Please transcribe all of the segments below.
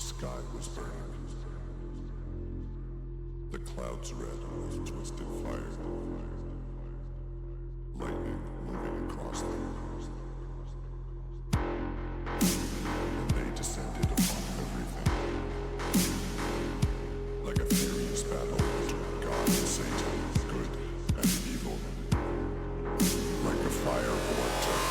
sky was burning, the clouds red with twisted fire, lightning moving across them. And they descended upon everything, like a furious battle between God and Satan, good and evil, like a fire vortex.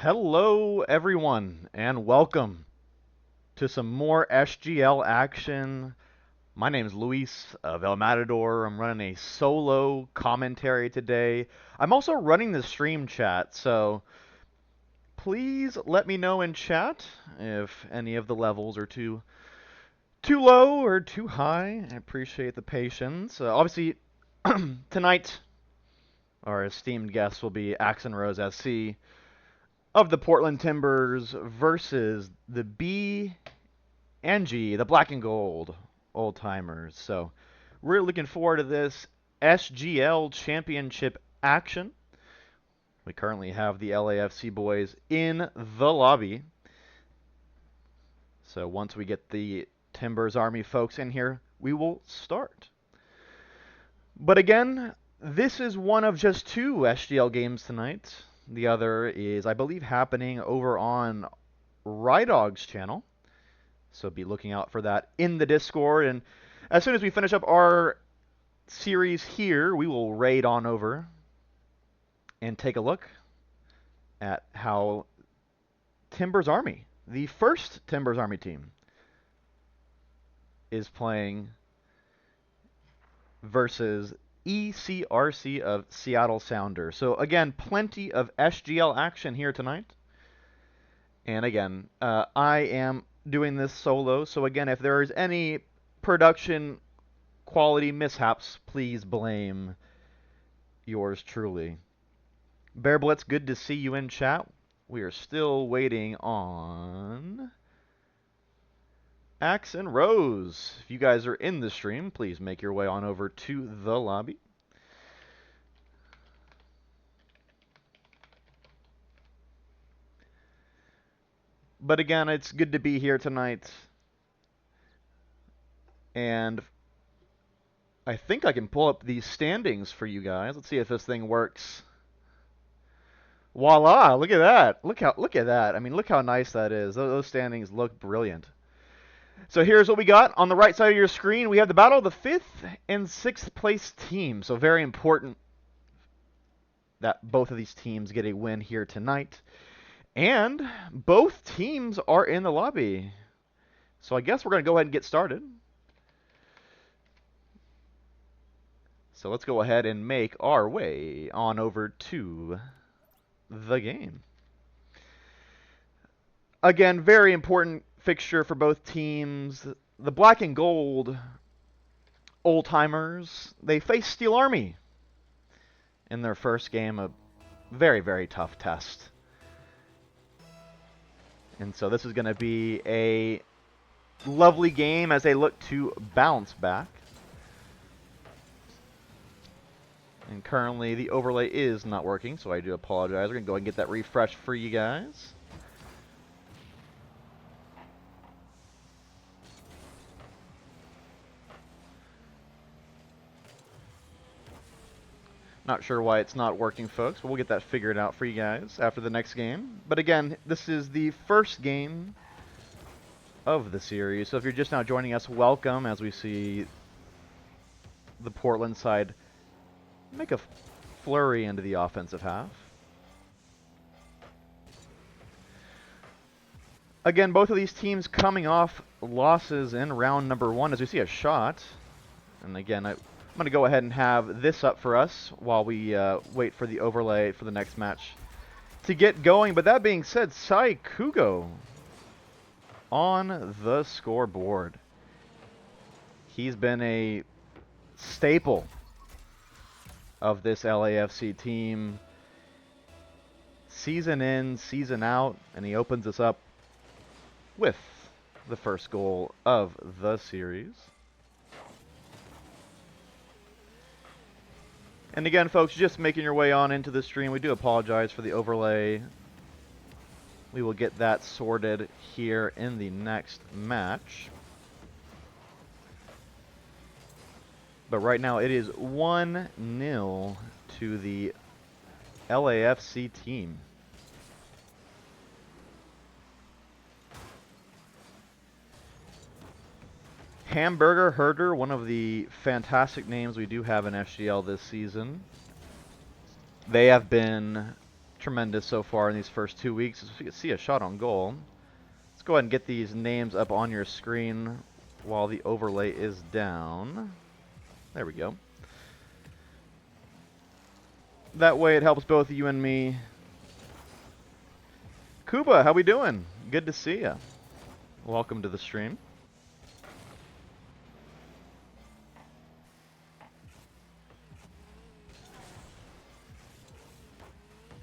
Hello, everyone, and welcome to some more SGL action. My name is Luis of El Matador. I'm running a solo commentary today. I'm also running the stream chat, so please let me know in chat if any of the levels are too low or too high. I appreciate the patience. Obviously, tonight our esteemed guest will be Axon Rose SC of the Portland Timbers versus the B and G, the black and gold old timers. So we're looking forward to this SGL championship action. We currently have the LAFC boys in the lobby. So once we get the Timbers Army folks in here, we will start. But again, this is one of just two SGL games tonight. The other is, I believe, happening over on Rydog's channel. So be looking out for that in the Discord. And as soon as we finish up our series here, we will raid on over and take a look at how Timbers Army, the first Timbers Army team, is playing versus ECRC of Seattle Sounders. So again, plenty of SGL action here tonight. And again, I am doing this solo. So again, if there is any production quality mishaps, please blame yours truly. Bear Blitz, good to see you in chat. We are still waiting on Axe and Rose. If you guys are in the stream, please make your way on over to the lobby. But again, it's good to be here tonight. And I think I can pull up these standings for you guys. Let's see if this thing works. Voila, look at that. Look at that. I mean, look how nice that is. Those standings look brilliant. So here's what we got. On the right side of your screen, we have the battle of the 5th and 6th place team. So very important that both of these teams get a win here tonight. And both teams are in the lobby. So I guess we're going to go ahead and get started. So let's go ahead and make our way on over to the game. Again, very important fixture for both teams. The black and gold old timers, they face Steel Army in their first game, a very, very tough test. And so this is going to be a lovely game as they look to bounce back. And currently the overlay is not working, so I do apologize. We're going to go ahead and get that refreshed for you guys. Not sure why it's not working, folks, but we'll get that figured out for you guys after the next game. But again, this is the first game of the series, so if you're just now joining us, welcome, as we see the Portland side make a flurry into the offensive half. Again, both of these teams coming off losses in round number 1, as we see a shot. And again, I'm going to go ahead and have this up for us while we wait for the overlay for the next match to get going. But that being said, Sai Kugo on the scoreboard. He's been a staple of this LAFC team season in, season out, and he opens us up with the first goal of the series. And again, folks, just making your way on into the stream, we do apologize for the overlay. We will get that sorted here in the next match. But right now it is 1-0 to the LAFC team. Hamburger Herder, one of the fantastic names we do have in SGL this season. They have been tremendous so far in these first 2 weeks. As we can see a shot on goal. Let's go ahead and get these names up on your screen while the overlay is down. There we go. That way it helps both you and me. Kuba, how we doing? Good to see ya. Welcome to the stream.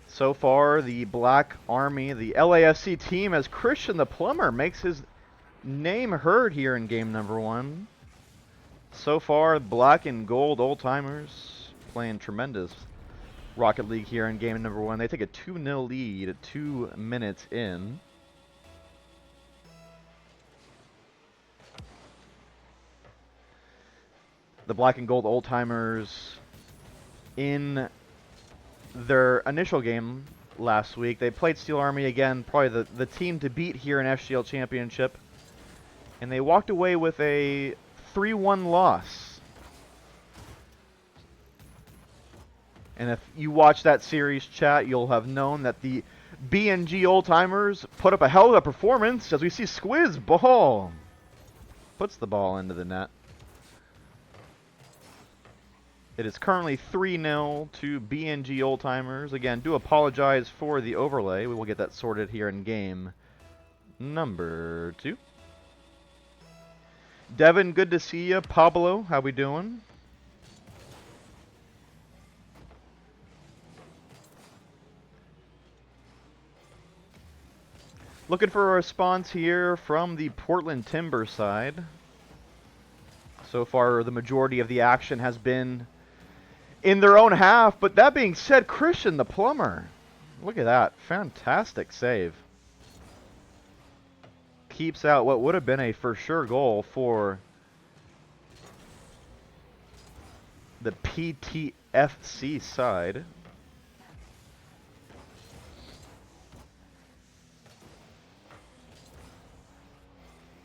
So far, the Black Army, the LAFC team, as Christian the Plumber makes his name heard here in game number 1. So far, black and gold old-timers playing tremendous Rocket League here in game number 1. They take a 2-0 lead at 2 minutes in. The black and gold old-timers in their initial game last week, they played Steel Army again, probably the team to beat here in SGL Championship. And they walked away with a 3-1 loss. And if you watch that series, chat, you'll have known that the BNG old-timers put up a hell of a performance as we see Squiz Ball puts the ball into the net. It is currently 3-0 to BNG old-timers. Again, do apologize for the overlay. We will get that sorted here in game number 2. Devin, good to see you. Pablo, how we doing? Looking for a response here from the Portland Timber side. So far, the majority of the action has been in their own half, but that being said, Christian the Plumber, look at that, fantastic save. Keeps out what would have been a for sure goal for the PTFC side.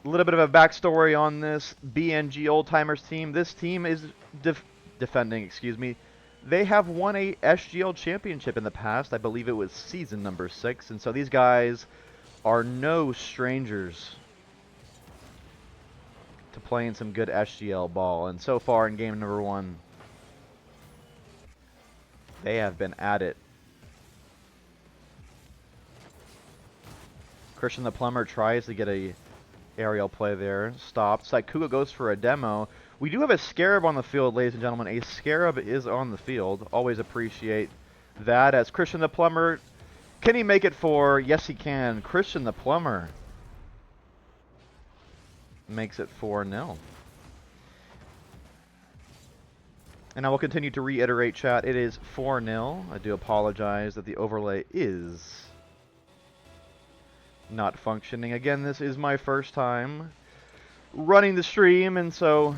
A little bit of a backstory on this BNG old-timers team. This team is defending, excuse me. They have won a SGL championship in the past. I believe it was season number 6. And so these guys are no strangers to playing some good SGL ball. And so far in game number 1, they have been at it. Christian the Plumber tries to get a aerial play there. Stopped. Saikuga goes for a demo. We do have a Scarab on the field, ladies and gentlemen. A Scarab is on the field. Always appreciate that. As Christian the Plumber, can he make it 4? Yes, he can. Christian the Plumber makes it 4-0. And I will continue to reiterate, chat, it is 4-0. I do apologize that the overlay is not functioning. Again, this is my first time running the stream, and so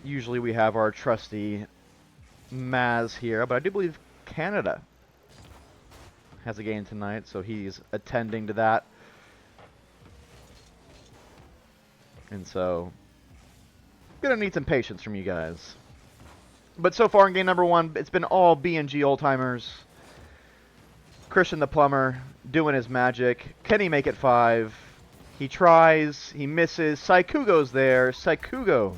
usually we have our trusty Maz here, but I do believe Canada has a game tonight, so he's attending to that. And so, gonna need some patience from you guys. But so far in game number 1, it's been all BNG old-timers. Christian the Plumber doing his magic. Can he make it 5? He tries, he misses. Saikugo's there. Saikugo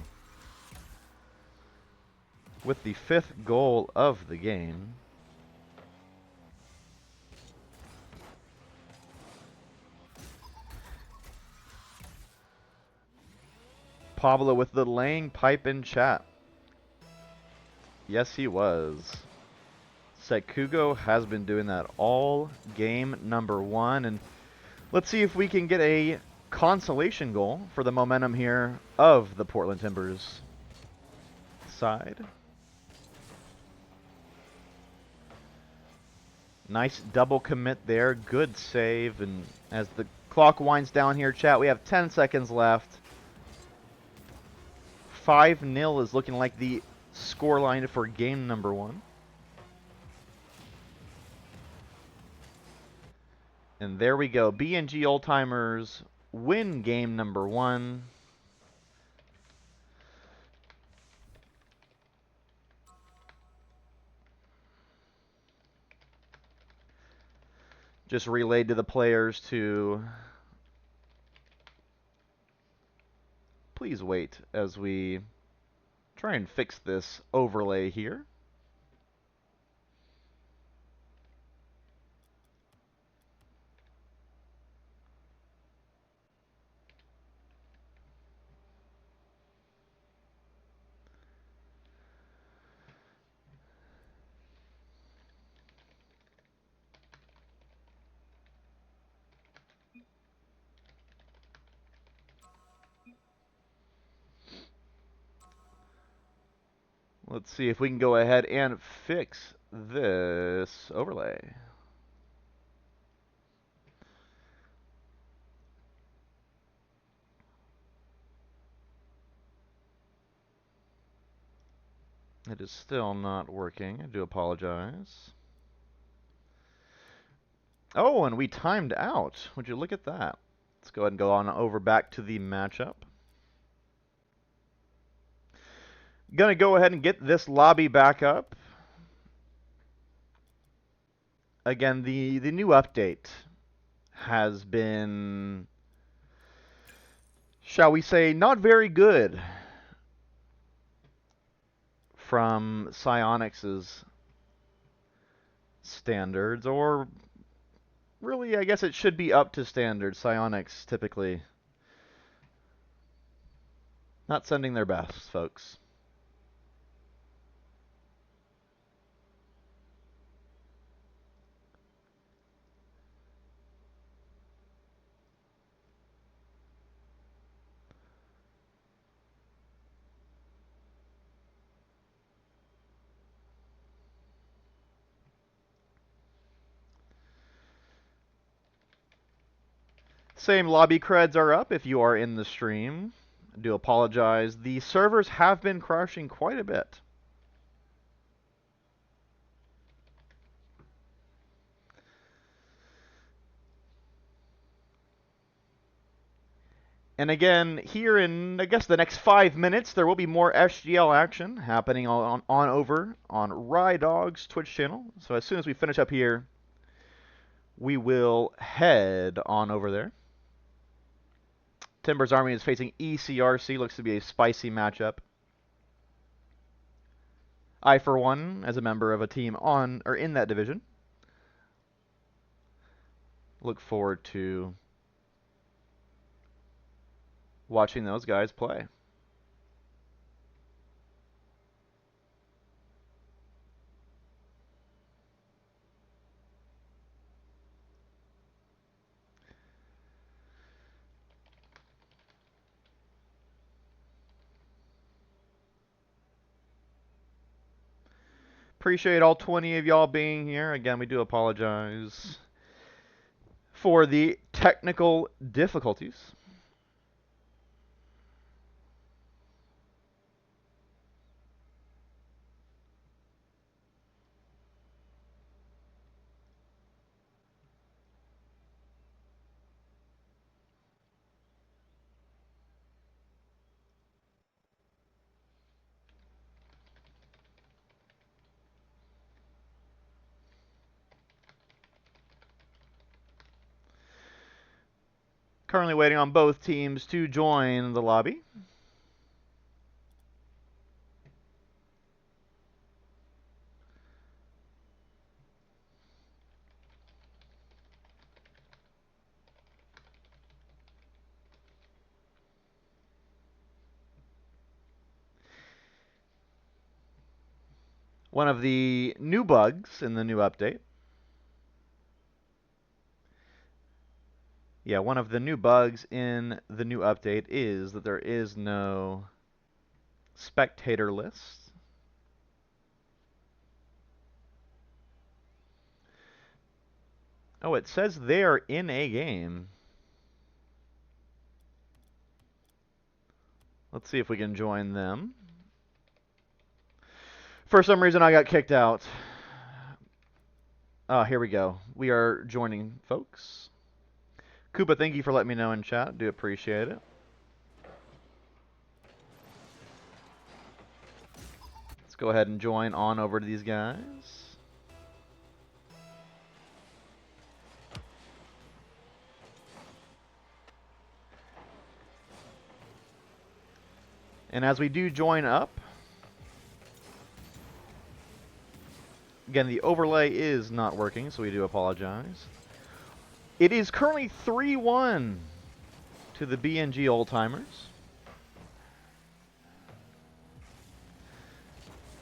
with the 5th goal of the game. Pablo with the laying pipe in chat. Yes, he was. Saikugo has been doing that all game number 1. And let's see if we can get a consolation goal for the momentum here of the Portland Timbers side. Nice double commit there. Good save. And as the clock winds down here, chat, we have 10 seconds left. 5-0 is looking like the scoreline for game number 1. And there we go. BNG old-timers win game number 1. just relayed to the players to please wait as we try and fix this overlay here. Let's see if we can go ahead and fix this overlay. It is still not working. I do apologize. Oh, and we timed out. Would you look at that? Let's go ahead and go on over back to the matchup. Gonna go ahead and get this lobby back up. Again, the new update has been, shall we say, not very good from Psyonix's standards, or really, I guess it should be up to standards. Psyonix typically not sending their best, folks. Same lobby creds are up if you are in the stream. I do apologize. The servers have been crashing quite a bit. And again, here in, I guess, the next 5 minutes, there will be more SGL action happening on over on Rydog's Twitch channel. So as soon as we finish up here, we will head on over there. Timber's Army is facing ECRC. Looks to be a spicy matchup. I, for one, as a member of a team on or in that division, look forward to watching those guys play. Appreciate all 20 of y'all being here. Again, we do apologize for the technical difficulties. Currently waiting on both teams to join the lobby. One of the new bugs in the new update. Yeah, one of the new bugs in the new update is that there is no spectator list. Oh, it says they are in a game. Let's see if we can join them. For some reason, I got kicked out. Here we go. We are joining folks. Koopa, thank you for letting me know in chat. Do appreciate it. Let's go ahead and join on over to these guys. And as we do join up, again, the overlay is not working, so we do apologize. It is currently 3-1 to the BNG Old Timers.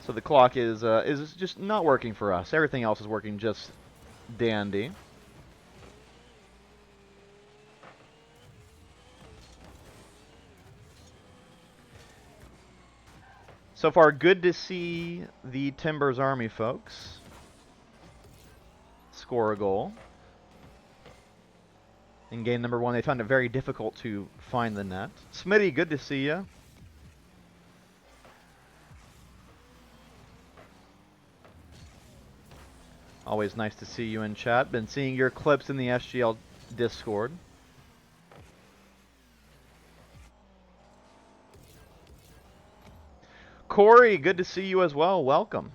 So the clock is just not working for us. Everything else is working just dandy. So far, good to see the Timbers Army folks score a goal. In game number 1, they found it very difficult to find the net. Smitty, good to see you. Always nice to see you in chat. Been seeing your clips in the SGL Discord. Corey, good to see you as well. Welcome.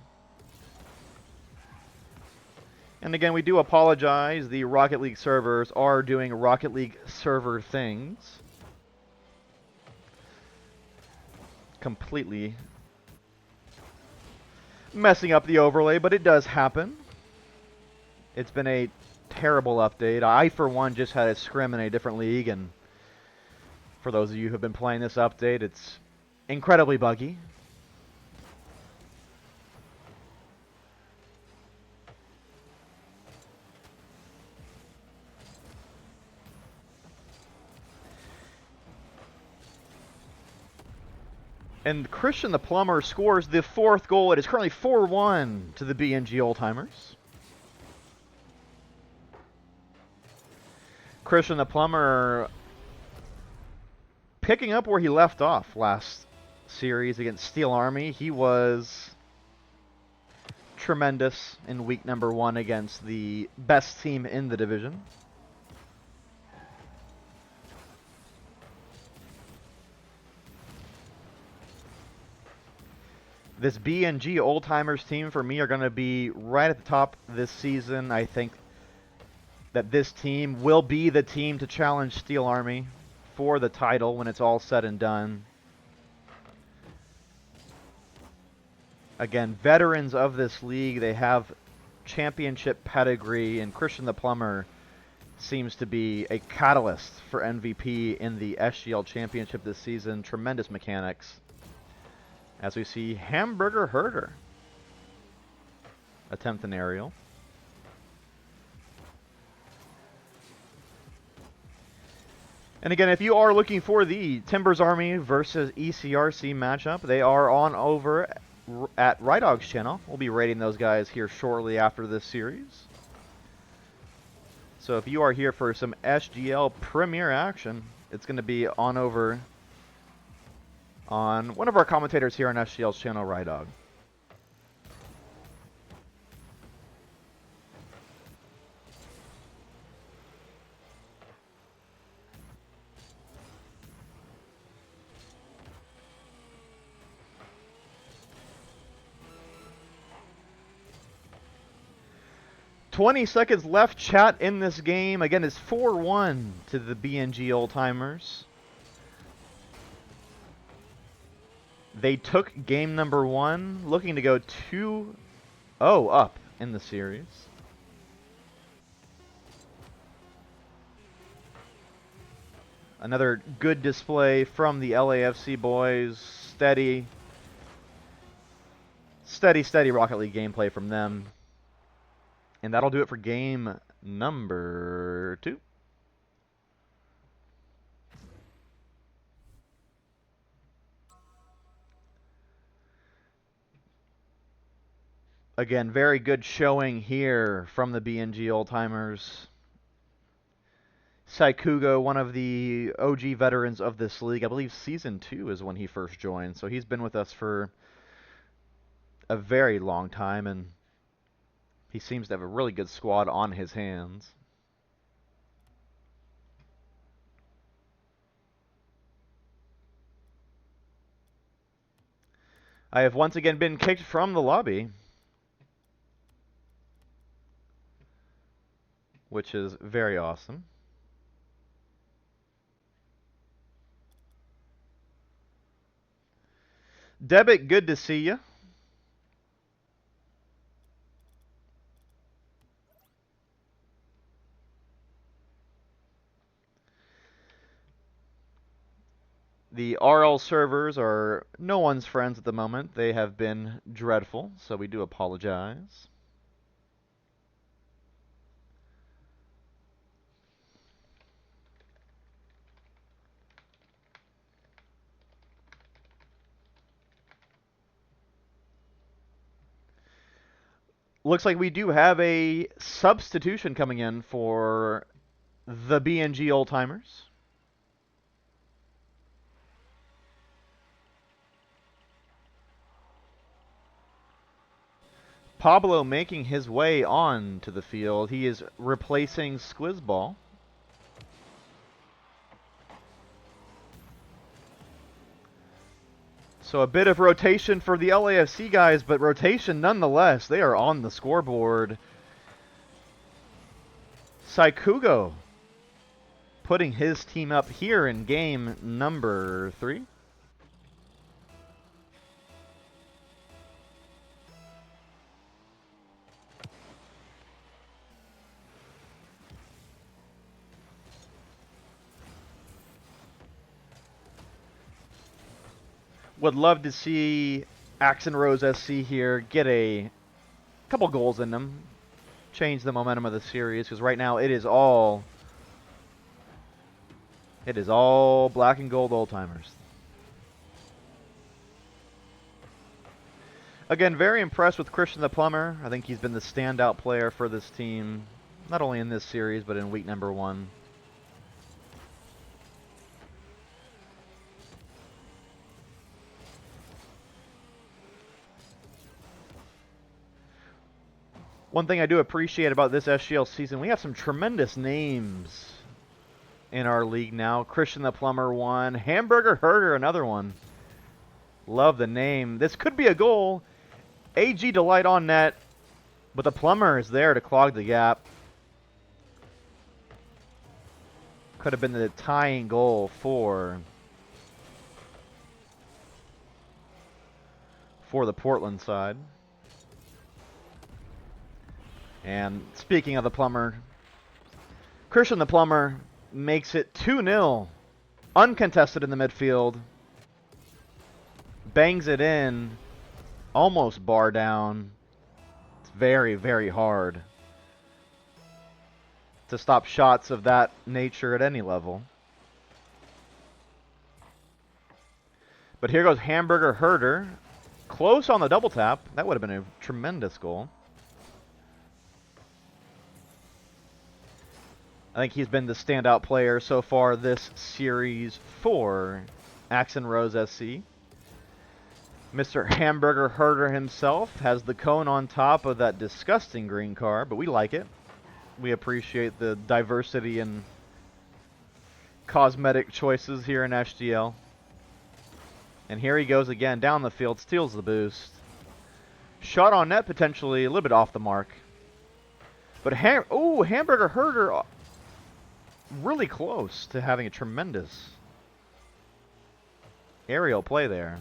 And again, we do apologize. The Rocket League servers are doing Rocket League server things. Completely messing up the overlay, but it does happen. It's been a terrible update. I, for one, just had a scrim in a different league, and for those of you who have been playing this update, it's incredibly buggy. And Christian the Plumber scores the 4th goal. It is currently 4-1 to the BNG Old Timers. Christian the Plumber picking up where he left off last series against Steel Army. He was tremendous in week number 1 against the best team in the division. This BNG Old Timers team for me are going to be right at the top this season. I think that this team will be the team to challenge Steel Army for the title when it's all said and done. Again, veterans of this league, they have championship pedigree, and Christian the Plumber seems to be a catalyst for MVP in the SGL Championship this season. Tremendous mechanics. As we see Hamburger Herder attempt an aerial. And again, if you are looking for the Timbers Army versus ECRC matchup, they are on over at Rydog's channel. We'll be rating those guys here shortly after this series. So if you are here for some SGL Premier action, it's going to be on over on one of our commentators here on SGL's channel, Rydog. "20 seconds left, chat, in this game." Again, it's 4-1 to the BNG Old Timers. They took game number 1, looking to go 2-0 up in the series. Another good display from the LAFC boys. Steady Rocket League gameplay from them. And that'll do it for game number 2. Again, very good showing here from the BNG Old Timers. Saikugo, one of the OG veterans of this league. I believe Season 2 is when he first joined, so he's been with us for a very long time, and he seems to have a really good squad on his hands. I have once again been kicked from the lobby, which is very awesome. Debit, good to see you. The RL servers are no one's friends at the moment. They have been dreadful, so we do apologize. Looks like we do have a substitution coming in for the BNG old timers. Pablo making his way on to the field. He is replacing Squizzball. So a bit of rotation for the LAFC guys, but rotation nonetheless. They are on the scoreboard. Saikugo putting his team up here in game number 3. Would love to see Axon Rose SC here get a couple goals in them. Change the momentum of the series, because right now it is all black and gold old timers. Again, very impressed with Christian the Plumber. I think he's been the standout player for this team, not only in this series, but in week number 1. One thing I do appreciate about this SGL season, we have some tremendous names in our league now. Christian the Plumber, one. Hamburger Herder, another one. Love the name. This could be a goal. AG Delight on net, but the Plumber is there to clog the gap. Could have been the tying goal for the Portland side. And speaking of the Plumber, Christian the Plumber makes it 2-0, uncontested in the midfield. Bangs it in, almost bar down. It's very, very hard to stop shots of that nature at any level. But here goes Hamburger Herder. Close on the double tap. That would have been a tremendous goal. I think he's been the standout player so far this series for Axon Rose SC. Mr. Hamburger Herder himself has the cone on top of that disgusting green car, but we like it. We appreciate the diversity and cosmetic choices here in SGL. And here he goes again, down the field, steals the boost. Shot on net, potentially a little bit off the mark. But Hamburger Herder really close to having a tremendous aerial play there.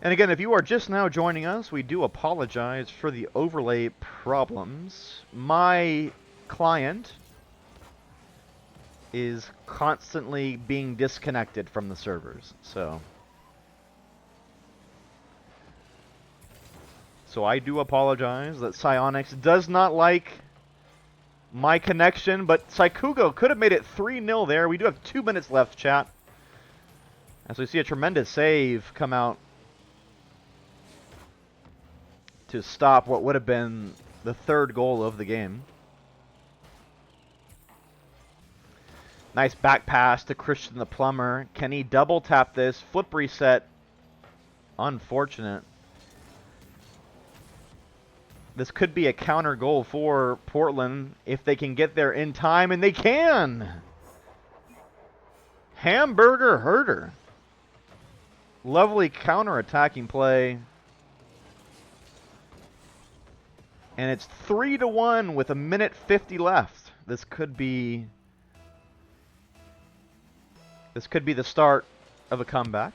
And again, if you are just now joining us, we do apologize for the overlay problems. My client is constantly being disconnected from the servers, so I do apologize that Psyonix does not like my connection, but Saikugo could have made it 3-0 there. We do have 2 minutes left, chat, as we see a tremendous save come out to stop what would have been the 3rd goal of the game. Nice back pass to Christian the Plumber. Can he double tap this? Flip reset. Unfortunate. This could be a counter goal for Portland if they can get there in time, and they can! Hamburger Herder. Lovely counter-attacking play. And it's 3-1 with 1:50 left. This could be This could be the start of a comeback.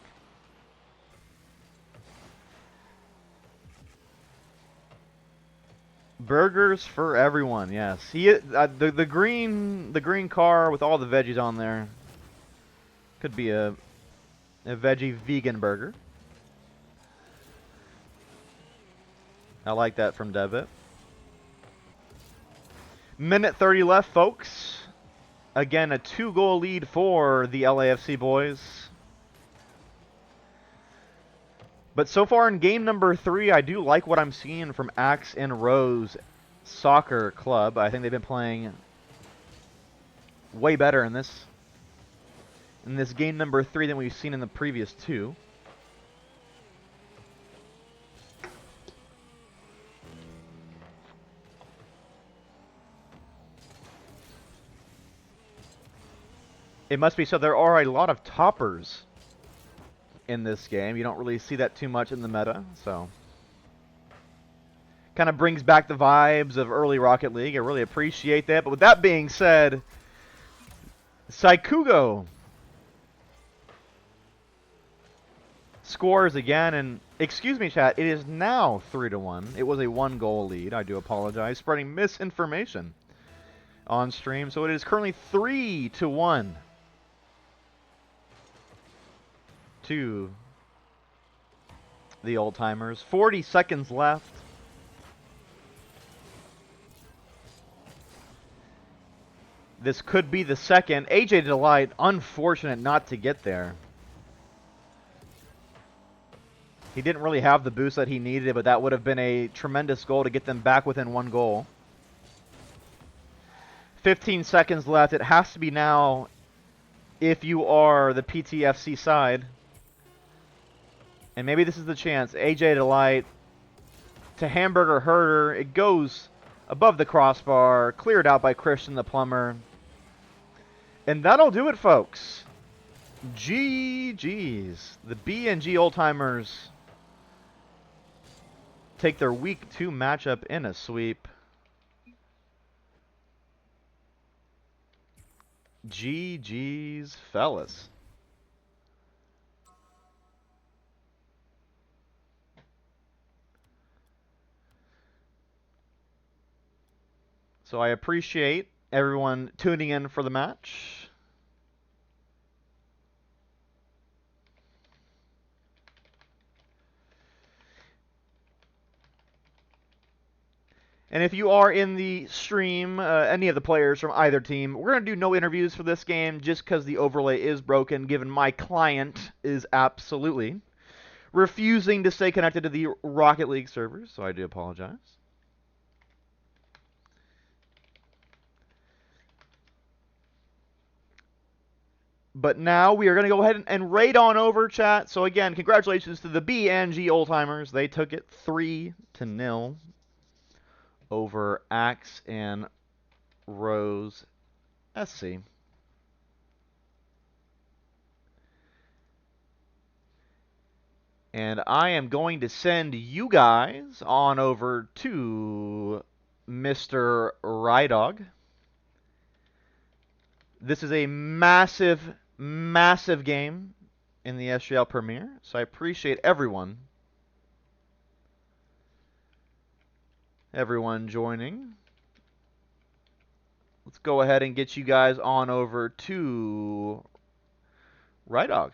Burgers for everyone. Yes, the green car with all the veggies on there could be a veggie vegan burger. I like that from Debit. Minute 30 left, folks. Again, a 2-goal lead for the LAFC boys. But so far in game number 3, I do like what I'm seeing from Axe and Rose Soccer Club. I think they've been playing way better in this game number 3 than we've seen in the previous 2. It must be so there are a lot of toppers in this game. You don't really see that too much in the meta, so kind of brings back the vibes of early Rocket League. I really appreciate that. But with that being said, Saikugo scores again, and excuse me, chat, it is now 3-1. It was a 1-goal lead. I do apologize, spreading misinformation on stream. So it is currently 3-1 to the Old Timers. 40 seconds left. This could be the second. AJ Delight, unfortunate not to get there. He didn't really have the boost that he needed, but that would have been a tremendous goal to get them back within 1 goal. 15 seconds left. It has to be now if you are the PTFC side. And maybe this is the chance. AJ Delight to Hamburger Herder. It goes above the crossbar, cleared out by Christian the Plumber. And that'll do it, folks. GG's. The B&G Old Timers take their Week 2 matchup in a sweep. GG's, fellas. So I appreciate everyone tuning in for the match. And if you are in the stream, any of the players from either team, we're going to do no interviews for this game just because the overlay is broken, given my client is absolutely refusing to stay connected to the Rocket League servers, so I do apologize. But now we are going to go ahead and raid on over, chat. So again, congratulations to the B&G Old Timers. They took it 3-0 over Axe and Rose SC. And I am going to send you guys on over to Mr. Rydog. This is a massive, massive game in the SGL Premier, so I appreciate everyone joining. Let's go ahead and get you guys on over to Rydog.